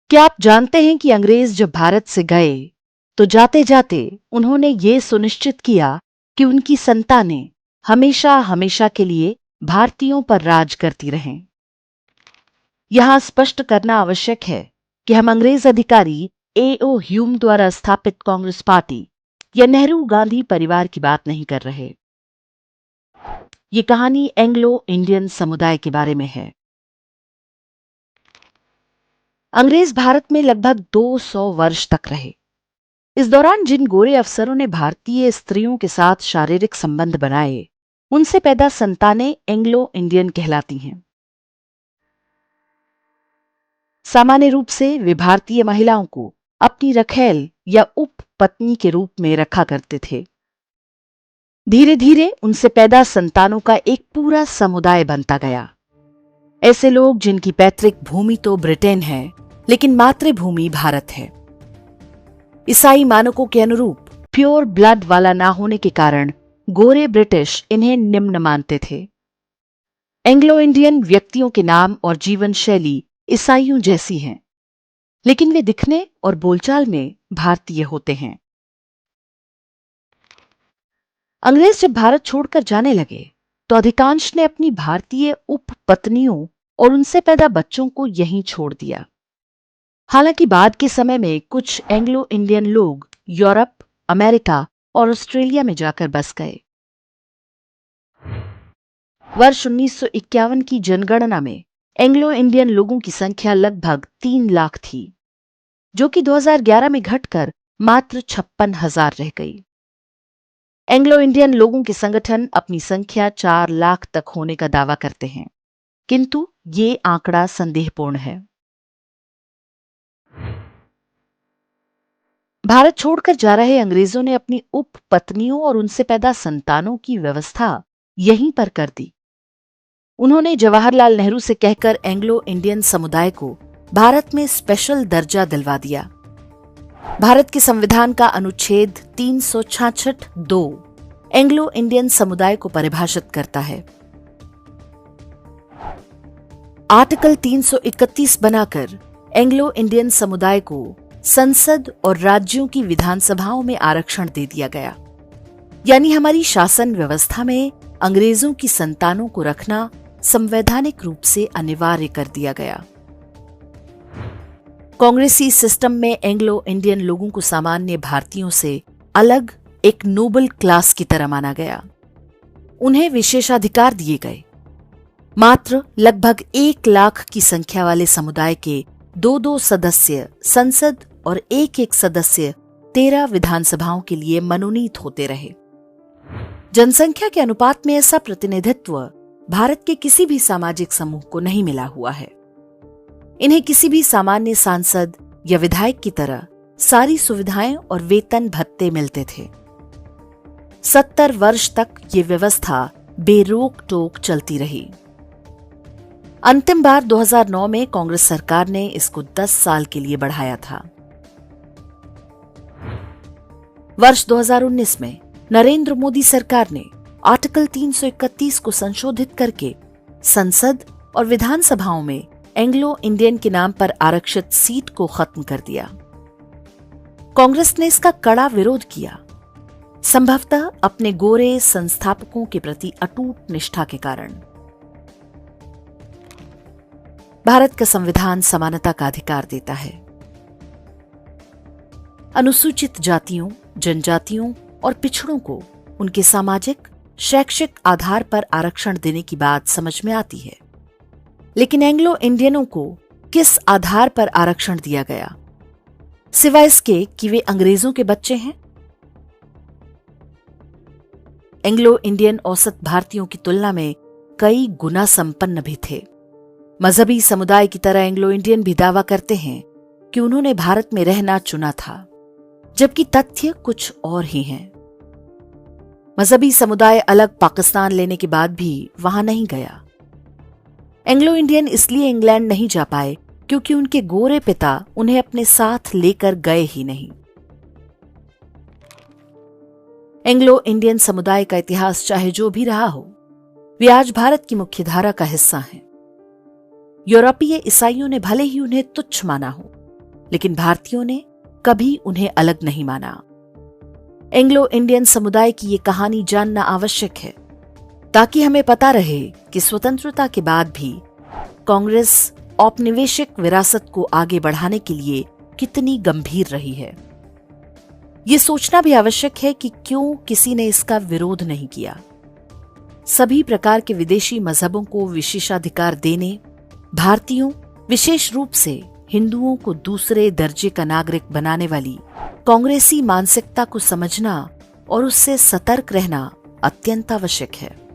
क्या आप जानते हैं कि अंग्रेज जब भारत से गए तो जाते जाते उन्होंने ये सुनिश्चित किया कि उनकी संतानें हमेशा हमेशा के लिए भारतीयों पर राज करती रहें। यहां स्पष्ट करना आवश्यक है कि हम अंग्रेज अधिकारी A.O. ह्यूम द्वारा स्थापित कांग्रेस पार्टी या नेहरू गांधी परिवार की बात नहीं कर रहे। ये कहानी एंग्लो इंडियन समुदाय के बारे में है। अंग्रेज भारत में लगभग 200 वर्ष तक रहे। इस दौरान जिन गोरे अफसरों ने भारतीय स्त्रियों के साथ शारीरिक संबंध बनाए, उनसे पैदा संतानें एंग्लो इंडियन कहलाती हैं। सामान्य रूप से वे भारतीय महिलाओं को अपनी रखैल या उप पत्नी के रूप में रखा करते थे। धीरे धीरे उनसे पैदा संतानों का एक पूरा समुदाय बनता गया। ऐसे लोग जिनकी पैतृक भूमि तो ब्रिटेन है, लेकिन मातृभूमि भारत है। ईसाई मानकों के अनुरूप प्योर ब्लड वाला ना होने के कारण गोरे ब्रिटिश इन्हें निम्न मानते थे। एंग्लो इंडियन व्यक्तियों के नाम और जीवन शैली ईसाइयों जैसी हैं, लेकिन वे दिखने और बोलचाल में भारतीय होते हैं। अंग्रेज जब भारत छोड़कर जाने लगे तो अधिकांश ने अपनी भारतीय उप पत्नियों और उनसे पैदा बच्चों को यहीं छोड़ दिया। हालांकि बाद के समय में कुछ एंग्लो इंडियन लोग यूरोप, अमेरिका और ऑस्ट्रेलिया में जाकर बस गए। वर्ष 1951 की जनगणना में एंग्लो इंडियन लोगों की संख्या लगभग 3 लाख थी, जो कि 2011 में घटकर मात्र 56,000 रह गई। एंग्लो इंडियन लोगों के संगठन अपनी संख्या 4 लाख तक होने का दावा करते हैं, किंतु ये आंकड़ा संदेहपूर्ण है। भारत छोड़कर जा रहे अंग्रेजों ने अपनी उप पत्नियों और उनसे पैदा संतानों की व्यवस्था यहीं पर कर दी। उन्होंने जवाहरलाल नेहरू से कहकर एंग्लो इंडियन समुदाय को भारत में स्पेशल दर्जा दिलवा दिया। भारत के संविधान का अनुच्छेद 366(2) एंग्लो इंडियन समुदाय को परिभाषित करता है। आर्टिकल 331 बनाकर एंग्लो इंडियन समुदाय को संसद और राज्यों की विधानसभाओं में आरक्षण दे दिया गया। यानी हमारी शासन व्यवस्था में अंग्रेजों की संतानों को रखना संवैधानिक रूप से अनिवार्य कर दिया गया। कांग्रेसी सिस्टम में एंग्लो इंडियन लोगों को सामान्य भारतीयों से अलग एक नोबल क्लास की तरह माना गया। उन्हें विशेषाधिकार दिए गए। मात्र लगभग 1 लाख की संख्या वाले समुदाय के 2-2 सदस्य संसद और 1-1 सदस्य 13 विधानसभाओं के लिए मनोनीत होते रहे। जनसंख्या के अनुपात में ऐसा प्रतिनिधित्व भारत के किसी भी सामाजिक समूह को नहीं मिला हुआ है। इन्हें किसी भी सामान्य सांसद या विधायक की तरह सारी सुविधाएं और वेतन भत्ते मिलते थे। 70 वर्ष तक ये व्यवस्था बेरोक टोक चलती रही। अंतिम बार 2009 में कांग्रेस सरकार ने इसको 10 साल के लिए बढ़ाया था। वर्ष 2019 में नरेंद्र मोदी सरकार ने आर्टिकल 331 को संशोधित करके संसद और विधानसभाओं में एंग्लो इंडियन के नाम पर आरक्षित सीट को खत्म कर दिया। कांग्रेस ने इसका कड़ा विरोध किया, संभवतः अपने गोरे संस्थापकों के प्रति अटूट निष्ठा के कारण। भारत का संविधान समानता का अधिकार देता है। अनुसूचित जातियों, जनजातियों और पिछड़ों को उनके सामाजिक, शैक्षिक आधार पर आरक्षण देने की बात समझ में आती है, लेकिन एंग्लो इंडियनों को किस आधार पर आरक्षण दिया गया, सिवाय इसके कि वे अंग्रेजों के बच्चे हैं? एंग्लो इंडियन औसत भारतीयों की तुलना में कई गुना संपन्न भी थे। मजहबी समुदाय की तरह एंग्लो इंडियन भी दावा करते हैं कि उन्होंने भारत में रहना चुना था, जबकि तथ्य कुछ और ही हैं। मजहबी समुदाय अलग पाकिस्तान लेने के बाद भी वहां नहीं गया। एंग्लो इंडियन इसलिए इंग्लैंड नहीं जा पाए क्योंकि उनके गोरे पिता उन्हें अपने साथ लेकर गए ही नहीं। एंग्लो इंडियन समुदाय का इतिहास चाहे जो भी रहा हो, वे आज भारत की मुख्यधारा का हिस्सा हैं। यूरोपीय ईसाइयों ने भले ही उन्हें तुच्छ माना हो, लेकिन भारतीयों ने कभी उन्हें अलग नहीं माना। एंग्लो इंडियन समुदाय की ये कहानी जानना आवश्यक है ताकि हमें पता रहे कि स्वतंत्रता के बाद भी कांग्रेस औपनिवेशिक विरासत को आगे बढ़ाने के लिए कितनी गंभीर रही है। ये सोचना भी आवश्यक है कि क्यों किसी ने इसका विरोध नहीं किया। सभी प्रकार के विदेशी मजहबों को विशेषाधिकार देने, भारतीयों विशेष रूप से हिंदुओं को दूसरे दर्जे का नागरिक बनाने वाली कांग्रेसी मानसिकता को समझना और उससे सतर्क रहना अत्यंत आवश्यक है।